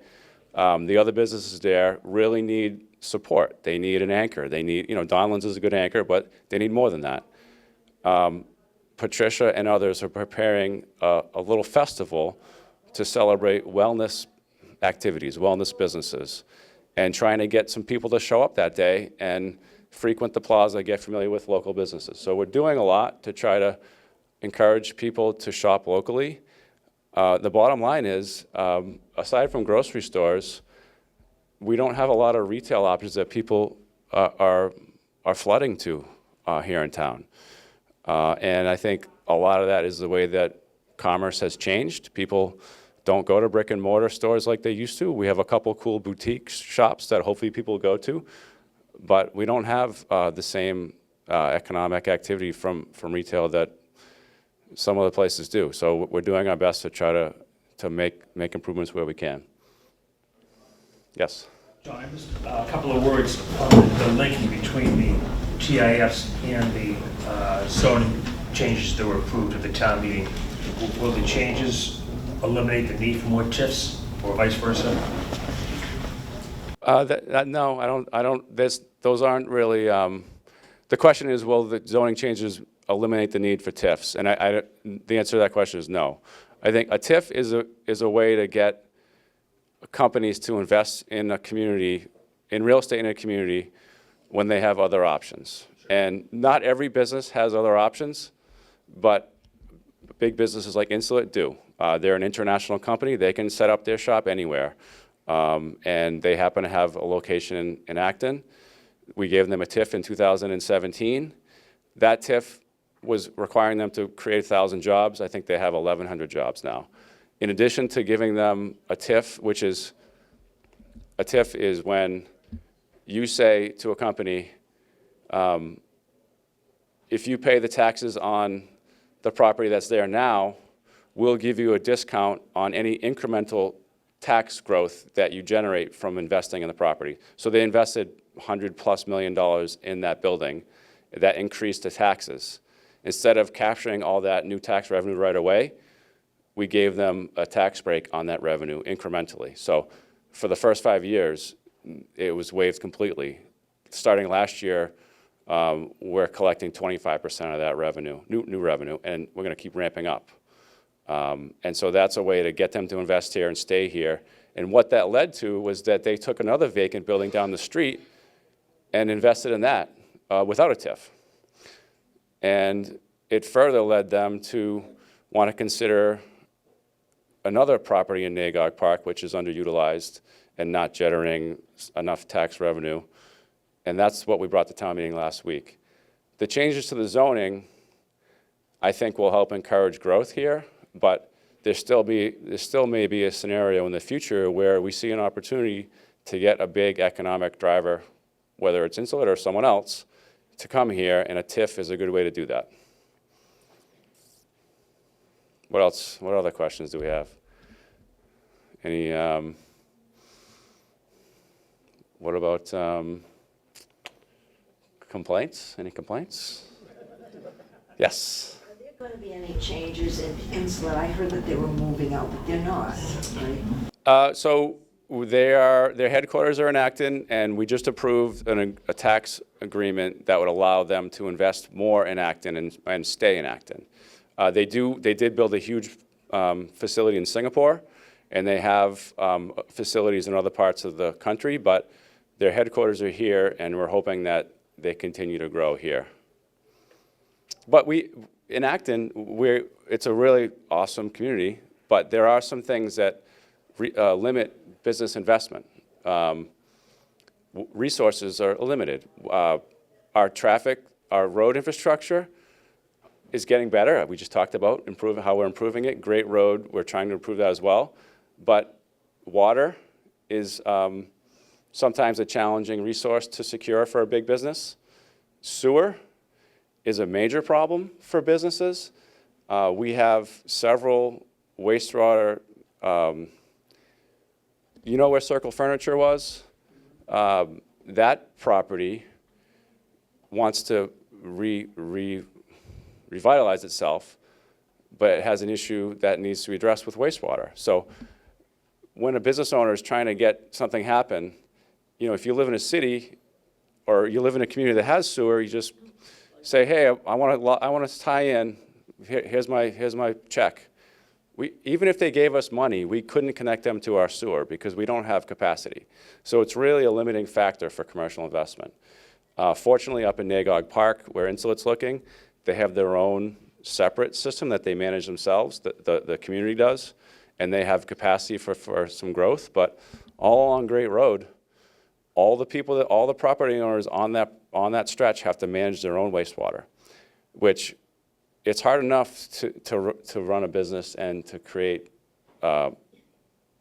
The other businesses there really need support. They need an anchor. They need, Donlands is a good anchor, but they need more than that. Patricia and others are preparing a little festival to celebrate wellness activities, wellness businesses, and trying to get some people to show up that day and frequent the plaza, get familiar with local businesses. So we're doing a lot to try to encourage people to shop locally. The bottom line is, aside from grocery stores, we don't have a lot of retail options that people are flooding to here in town. And I think a lot of that is the way that commerce has changed. People don't go to brick and mortar stores like they used to. We have a couple cool boutique shops that hopefully people go to, but we don't have the same economic activity from retail that some other places do. So we're doing our best to try to make improvements where we can. Yes? John, just a couple of words on the linking between the TIFs and the zoning changes that were approved at the town meeting. Will the changes eliminate the need for more TIFs or vice versa? No, I don't. Those aren't really. The question is, will the zoning changes eliminate the need for TIFs? And the answer to that question is no. I think a TIF is a way to get companies to invest in a community, in real estate in a community, when they have other options. And not every business has other options, but big businesses like Insulet do. They're an international company. They can set up their shop anywhere. And they happen to have a location in Acton. We gave them a TIF in 2017. That TIF was requiring them to create 1,000 jobs. I think they have 1,100 jobs now. In addition to giving them a TIF, a TIF is when you say to a company, if you pay the taxes on the property that's there now, we'll give you a discount on any incremental tax growth that you generate from investing in the property. So they invested $100+ million in that building. That increased the taxes. Instead of capturing all that new tax revenue right away, we gave them a tax break on that revenue incrementally. So for the first 5 years, it was waived completely. Starting last year, we're collecting 25% of that revenue, new revenue, and we're going to keep ramping up. And so that's a way to get them to invest here and stay here. And what that led to was that they took another vacant building down the street and invested in that without a TIF. And it further led them to want to consider another property in Nagog Park, which is underutilized and not generating enough tax revenue. And that's what we brought to town meeting last week. The changes to the zoning, I think, will help encourage growth here, but there still may be a scenario in the future where we see an opportunity to get a big economic driver, whether it's Insulet or someone else, to come here, and a TIF is a good way to do that. What else? What other questions do we have? Any, what about complaints? Any complaints? Yes. Are there going to be any changes in Insulet? I heard that they were moving out, but they're not, right? So their headquarters are in Acton, and we just approved a tax agreement that would allow them to invest more in Acton and stay in Acton. They did build a huge facility in Singapore, and they have facilities in other parts of the country, but their headquarters are here, and we're hoping that they continue to grow here. But in Acton, it's a really awesome community, but there are some things that limit business investment. Resources are limited. Our traffic, our road infrastructure is getting better. We just talked about how we're improving it. Great road, we're trying to improve that as well. But water is sometimes a challenging resource to secure for a big business. Sewer is a major problem for businesses. We have several wastewater, you know where Circle Furniture was? That property wants to revitalize itself, but it has an issue that needs to be addressed with wastewater. So when a business owner is trying to get something happen, you know, if you live in a city or you live in a community that has sewer, you just say, hey, I want to tie in. Here's my check. Even if they gave us money, we couldn't connect them to our sewer because we don't have capacity. So it's really a limiting factor for commercial investment. Fortunately, up in Nagog Park, where Insulet's looking, they have their own separate system that they manage themselves, the community does, and they have capacity for some growth. But all along Great Road, all the property owners on that stretch have to manage their own wastewater, which it's hard enough to run a business and to create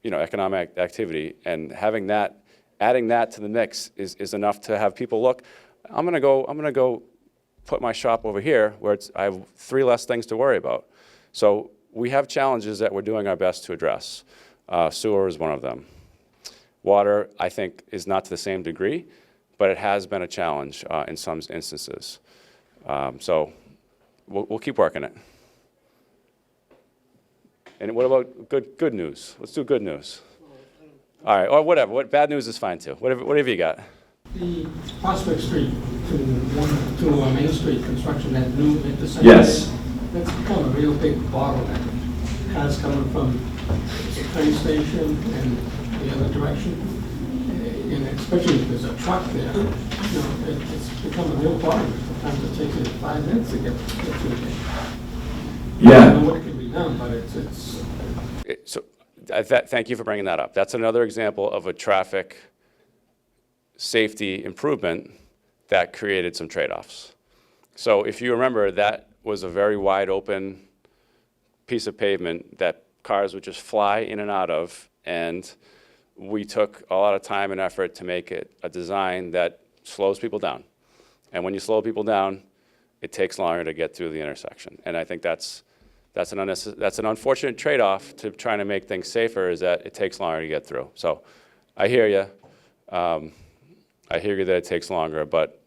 economic activity, and adding that to the mix is enough to have people look. I'm gonna go put my shop over here where I have 3 less things to worry about. So we have challenges that we're doing our best to address. Sewer is one of them. Water, I think, is not to the same degree, but it has been a challenge in some instances. So we'll keep working it. And what about good news? Let's do good news. All right, or whatever. Bad news is fine too. Whatever you got. The Prospect Street to Main Street construction, that new intersection. Yes. That's become a real big bottleneck. Cars coming from the train station and the other direction, and especially if there's a truck there, it's become a real bottleneck. Sometimes it takes you 5 minutes to get to the gate. Yeah. I don't know what can be done, but it's. So thank you for bringing that up. That's another example of a traffic safety improvement that created some trade-offs. So if you remember, that was a very wide open piece of pavement that cars would just fly in and out of, and we took a lot of time and effort to make it a design that slows people down. And when you slow people down, it takes longer to get through the intersection. And I think that's an unfortunate trade-off to trying to make things safer, is that it takes longer to get through. So I hear you. I hear you that it takes longer, but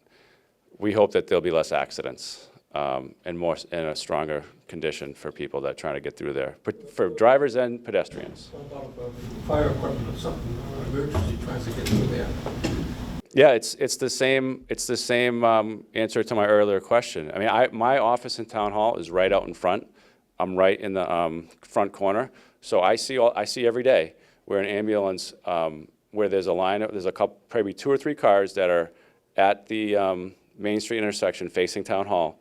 we hope that there'll be less accidents and more in a stronger condition for people that are trying to get through there, for drivers and pedestrians. What about fire equipment or something, or emergency tries to get through there? Yeah, it's the same answer to my earlier question. I mean, my office in Town Hall is right out in front. I'm right in the front corner, so I see every day where an ambulance, where there's a line, there's a couple, probably 2 or 3 cars that are at the Main Street intersection facing Town Hall,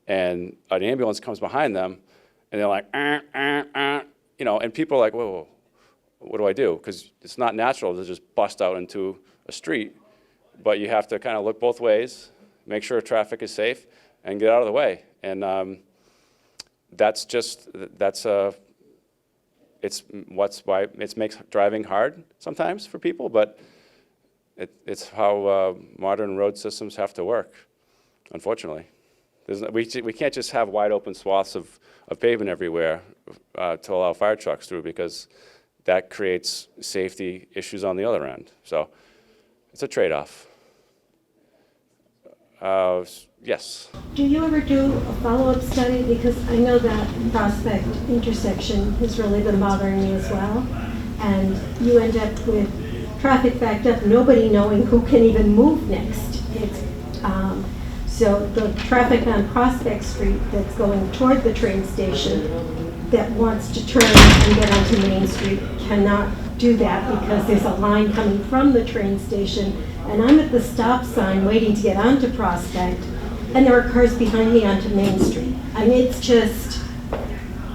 and an ambulance comes behind them, and they're like, and people are like, whoa, what do I do? Because it's not natural to just bust out into a street, but you have to kind of look both ways, make sure traffic is safe, and get out of the way. And that's it's why it makes driving hard sometimes for people, but it's how modern road systems have to work, unfortunately. We can't just have wide open swaths of pavement everywhere to allow fire trucks through, because that creates safety issues on the other end. So it's a trade-off. Yes. Do you ever do a follow-up study? Because I know that Prospect intersection has really been bothering me as well. And you end up with traffic backed up, nobody knowing who can even move next. So the traffic on Prospect Street that's going toward the train station that wants to turn and get onto Main Street cannot do that because there's a line coming from the train station, and I'm at the stop sign waiting to get onto Prospect, and there are cars behind me onto Main Street. I mean, it's just,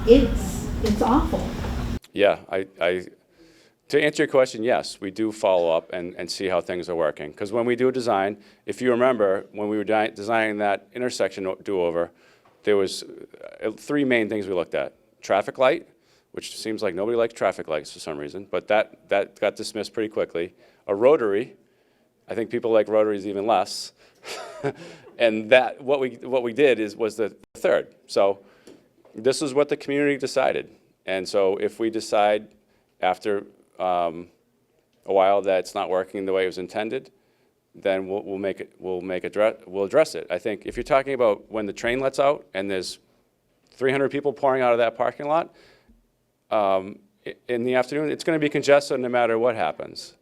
it's awful. Yeah, to answer your question, yes, we do follow up and see how things are working. Because when we do a design, if you remember, when we were designing that intersection do-over, there was 3 main things we looked at. Traffic light, which seems like nobody likes traffic lights for some reason, but that got dismissed pretty quickly. A rotary, I think people like rotaries even less. And that, what we did was the third. So this is what the community decided. And so if we decide after a while that it's not working the way it was intended, then we'll address it. I think if you're talking about when the train lets out and there's 300 people pouring out of that parking lot in the afternoon, it's going to be congested no matter what happens.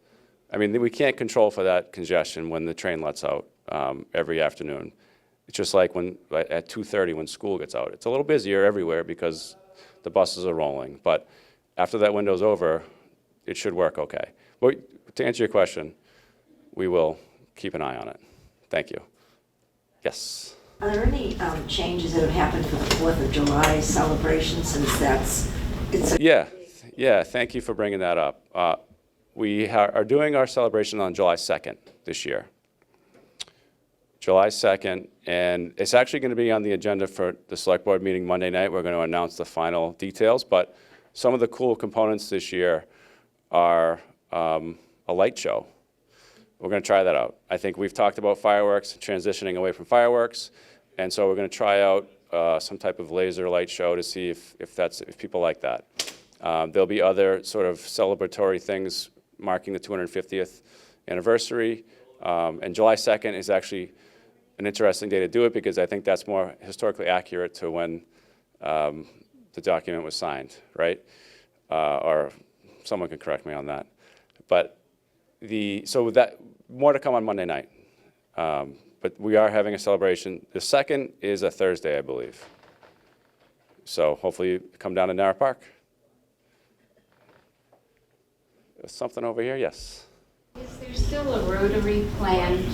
I mean, we can't control for that congestion when the train lets out every afternoon. It's just like at 2:30 when school gets out. It's a little busier everywhere because the buses are rolling. But after that window's over, it should work okay. But to answer your question, we will keep an eye on it. Thank you. Yes. Are there any changes that have happened for the 4th of July celebration, since Yeah, thank you for bringing that up. We are doing our celebration on July 2nd this year. July 2nd, and it's actually going to be on the agenda for the Select Board meeting Monday night. We're going to announce the final details, but some of the cool components this year are a light show. We're going to try that out. I think we've talked about fireworks, transitioning away from fireworks, and so we're going to try out some type of laser light show to see if people like that. There'll be other sort of celebratory things marking the 250th anniversary, and July 2nd is actually an interesting day to do it because I think that's more historically accurate to when the document was signed, right? Or someone can correct me on that. But so that more to come on Monday night. But we are having a celebration. The 2nd is a Thursday, I believe. So hopefully you come down to Narrow Park. There's something over here, yes. Is there still a rotary planned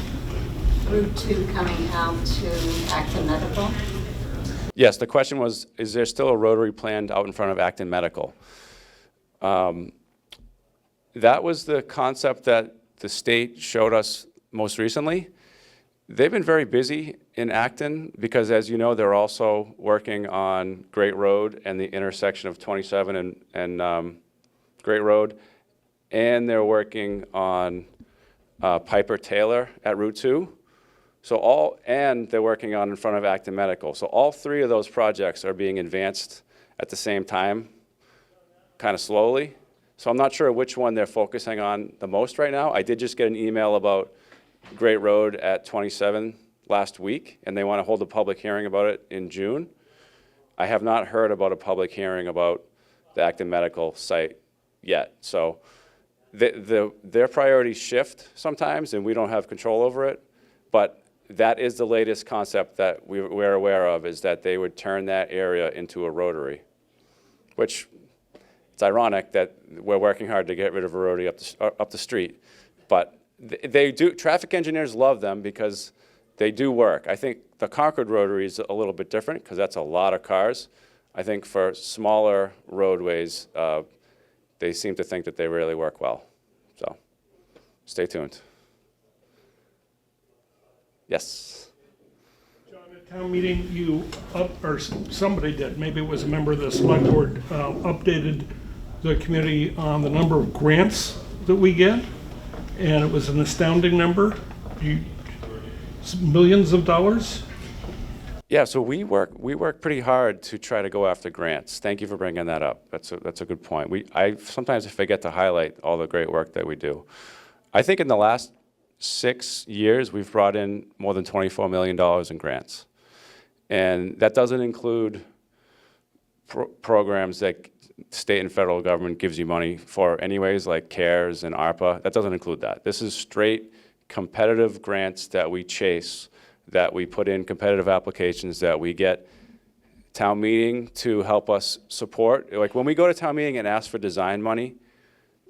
Route 2 coming out to Acton Medical? Yes, the question was, is there still a rotary planned out in front of Acton Medical? That was the concept that the state showed us most recently. They've been very busy in Acton because, as you know, they're also working on Great Road and the intersection of 27 and Great Road, and they're working on Piper Taylor at Route 2. And they're working on in front of Acton Medical. So all 3 of those projects are being advanced at the same time, kind of slowly. So I'm not sure which one they're focusing on the most right now. I did just get an email about Great Road at 27 last week, and they want to hold a public hearing about it in June. I have not heard about a public hearing about the Acton Medical site yet. So their priorities shift sometimes, and we don't have control over it. But that is the latest concept that we're aware of, is that they would turn that area into a rotary, which it's ironic that we're working hard to get rid of a rotary up the street. But they do. Traffic engineers love them because they do work. I think the Concord rotary is a little bit different because that's a lot of cars. I think for smaller roadways, they seem to think that they really work well. So stay tuned. Yes. John, at town meeting, or somebody did, maybe it was a member of the select board, updated the community on the number of grants that we get, and it was an astounding number. Millions of dollars? Yeah, so we work pretty hard to try to go after grants. Thank you for bringing that up. That's a good point. I sometimes forget to highlight all the great work that we do. I think in the last 6 years, we've brought in more than $24 million in grants. And that doesn't include programs that state and federal government gives you money for anyways, like CARES and ARPA. That doesn't include that. This is straight competitive grants that we chase, that we put in competitive applications, that we get town meeting to help us support. Like when we go to town meeting and ask for design money,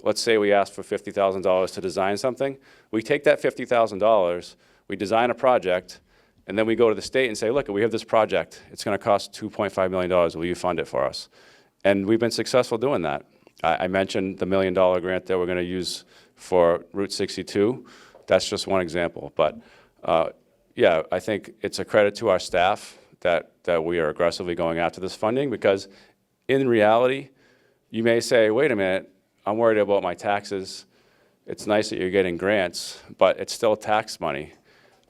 let's say we ask for $50,000 to design something, we take that $50,000, we design a project, and then we go to the state and say, look, we have this project. It's going to cost $2.5 million. Will you fund it for us? And we've been successful doing that. I mentioned the $1 million grant that we're going to use for Route 62. That's just one example. But yeah, I think it's a credit to our staff that we are aggressively going after this funding, because in reality, you may say, wait a minute, I'm worried about my taxes. It's nice that you're getting grants, but it's still tax money.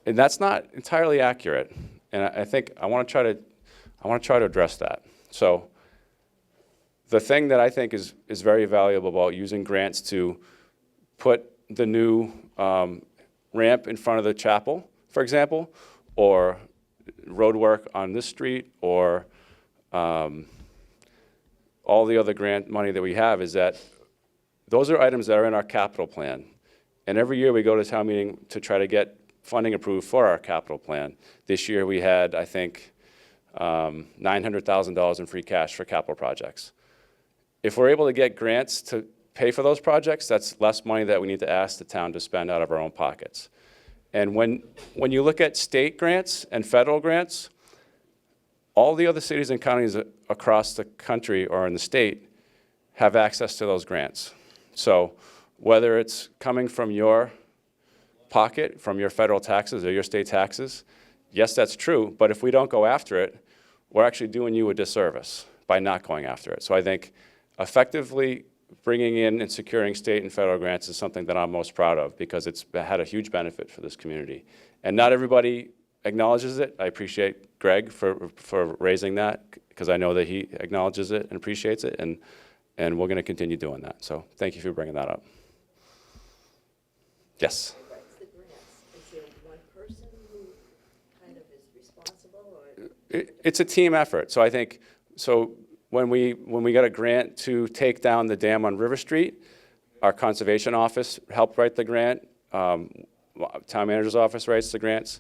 And that's not entirely accurate. And I think I want to try to address that. So the thing that I think is very valuable about using grants to put the new ramp in front of the chapel, for example, or road work on this street, or all the other grant money that we have, is that those are items that are in our capital plan. And every year we go to town meeting to try to get funding approved for our capital plan. This year we had, I think, $900,000 in free cash for capital projects. If we're able to get grants to pay for those projects, that's less money that we need to ask the town to spend out of our own pockets. And when you look at state grants and federal grants, all the other cities and counties across the country or in the state have access to those grants. So whether it's coming from your pocket, from your federal taxes or your state taxes, yes, that's true, but if we don't go after it, we're actually doing you a disservice by not going after it. So I think effectively bringing in and securing state and federal grants is something that I'm most proud of, because it's had a huge benefit for this community. And not everybody acknowledges it. I appreciate Greg for raising that, because I know that he acknowledges it and appreciates it, and we're going to continue doing that. So thank you for bringing that up. Yes? What's the grants? Is there one person who kind of is responsible, or? It's a team effort. So I think, when we got a grant to take down the dam on River Street, our conservation office helped write the grant. Town manager's office writes the grants.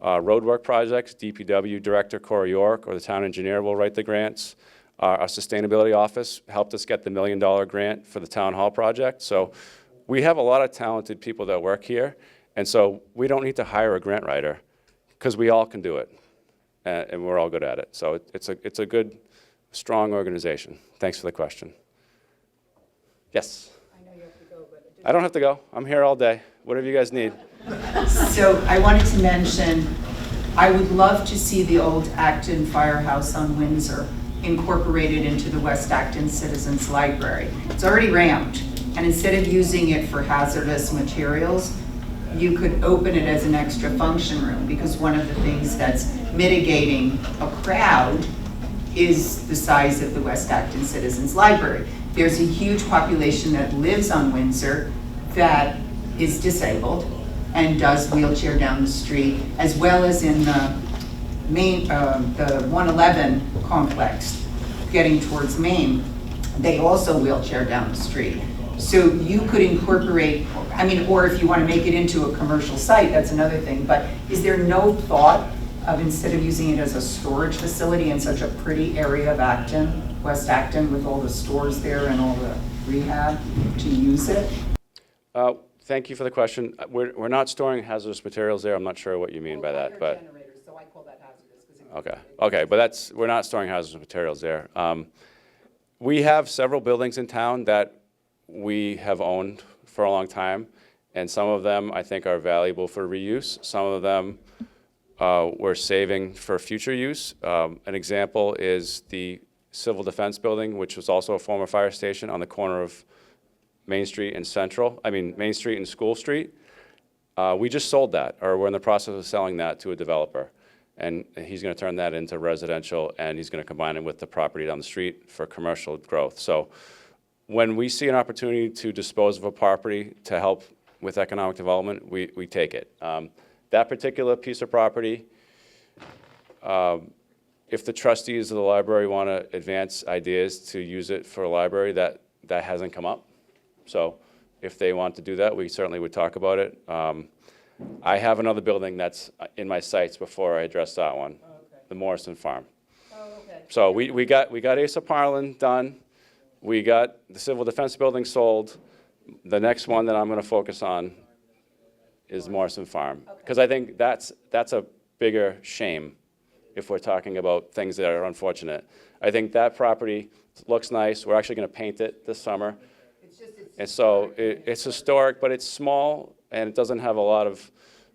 Roadwork projects, DPW director Corey York or the town engineer will write the grants. Our sustainability office helped us get the $1 million grant for the town hall project. So we have a lot of talented people that work here, and so we don't need to hire a grant writer, because we all can do it, and we're all good at it. So it's a good, strong organization. Thanks for the question. Yes? I know you have to go, but. I don't have to go. I'm here all day. Whatever you guys need. So I wanted to mention, I would love to see the old Acton Firehouse on Windsor incorporated into the West Acton Citizens Library. It's already ramped, and instead of using it for hazardous materials, you could open it as an extra function room, because one of the things that's mitigating a crowd is the size of the West Acton Citizens Library. There's a huge population that lives on Windsor that is disabled and does wheelchair down the street, as well as in the main, the 111 complex getting towards Maine. They also wheelchair down the street. So you could incorporate, I mean, or if you want to make it into a commercial site, that's another thing, but is there no thought of, instead of using it as a storage facility in such a pretty area of Acton, West Acton, with all the stores there and all the rehab, to use it? Thank you for the question. We're not storing hazardous materials there. I'm not sure what you mean by that, but. Generators, so I call that hazardous. Okay, but we're not storing hazardous materials there. We have several buildings in town that we have owned for a long time, and some of them I think are valuable for reuse. Some of them we're saving for future use. An example is the Civil Defense Building, which was also a former fire station on the corner of Main Street and Main Street and School Street. We just sold that, or we're in the process of selling that to a developer. And he's going to turn that into residential, and he's going to combine it with the property down the street for commercial growth. So when we see an opportunity to dispose of a property to help with economic development, we take it. That particular piece of property, if the trustees of the library want to advance ideas to use it for a library, that hasn't come up. So if they want to do that, we certainly would talk about it. I have another building that's in my sights before I address that one, the Morrison Farm. So we got Asa Parlin done. We got the Civil Defense Building sold. The next one that I'm going to focus on is Morrison Farm, because I think that's a bigger shame if we're talking about things that are unfortunate. I think that property looks nice. We're actually going to paint it this summer. And so it's historic, but it's small, and it doesn't have a lot of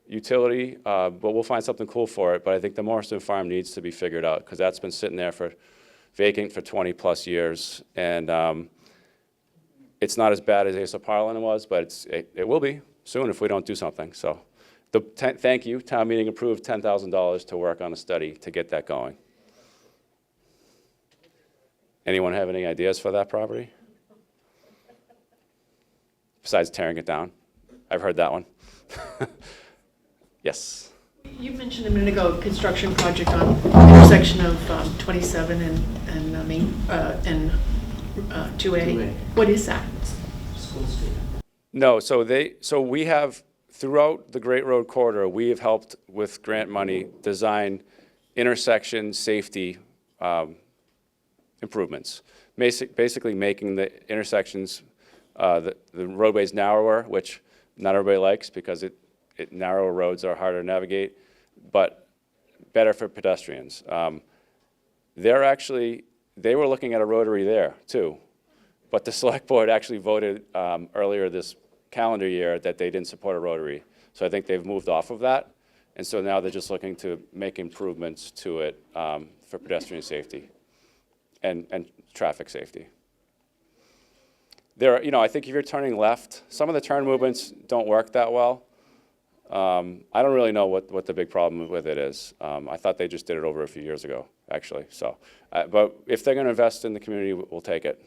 utility, but we'll find something cool for it. But I think the Morrison Farm needs to be figured out, because that's been sitting there vacant for 20-plus years. And it's not as bad as Asa Parlin was, but it will be soon if we don't do something. So thank you. Town meeting approved $10,000 to work on a study to get that going. Anyone have any ideas for that property? Besides tearing it down? I've heard that one. Yes. You mentioned a minute ago a construction project on the intersection of 27 and 2A. What is that? No, so we have, throughout the Great Road Corridor, we have helped with grant money design intersection safety improvements. Basically making the intersections, the roadways narrower, which not everybody likes because narrow roads are harder to navigate, but better for pedestrians. They were looking at a rotary there too, but the select board actually voted earlier this calendar year that they didn't support a rotary. So I think they've moved off of that. And so now they're just looking to make improvements to it for pedestrian safety and traffic safety. I think if you're turning left, some of the turn movements don't work that well. I don't really know what the big problem with it is. I thought they just did it over a few years ago, actually. So, but if they're going to invest in the community, we'll take it.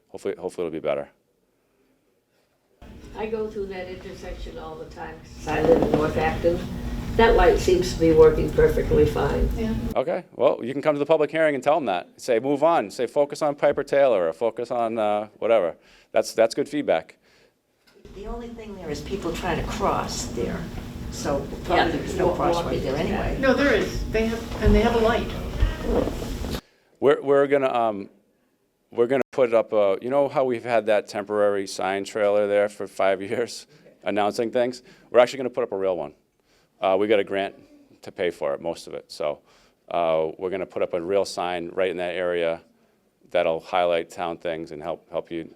Hopefully it'll be better. I go through that intersection all the time, 'cause I live in North Acton. That light seems to be working perfectly fine. Yeah. Okay, well, you can come to the public hearing and tell them that. Say, move on. Say, focus on Piper Taylor or focus on whatever. That's good feedback. The only thing there is people trying to cross there, so Yeah, probably there's no crosswalk there walking. anyway. No, there is. They have a light. We're gonna put up you know how we've had that temporary sign trailer there for 5 years announcing things? We're actually gonna put up a real one. We got a grant to pay for it, most of it. So we're gonna put up a real sign right in that area that'll highlight town things and help you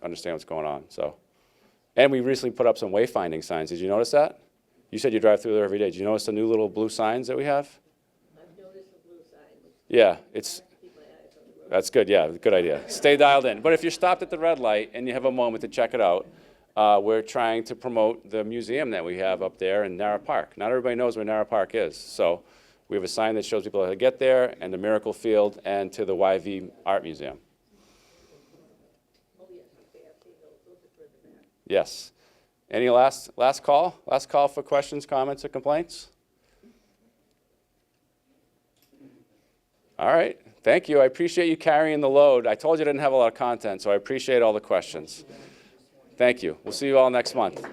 understand what's going on. So, and we recently put up some wayfinding signs. Did you notice that? You said you drive through there every day. Did you notice the new little blue signs that we have? I've noticed the blue sign. Yeah, that's good. Yeah, good idea. Stay dialed in. But if you're stopped at the red light and you have a moment to check it out, we're trying to promote the museum that we have up there in Narra Park. Not everybody knows where Narra Park is. So we have a sign that shows people how to get there, and the Miracle Field, and to the YV Art Museum. Yes. Any last call? Last call for questions, comments, or complaints? All right. Thank you. I appreciate you carrying the load. I told you I didn't have a lot of content, so I appreciate all the questions. Thank you. We'll see you all next month.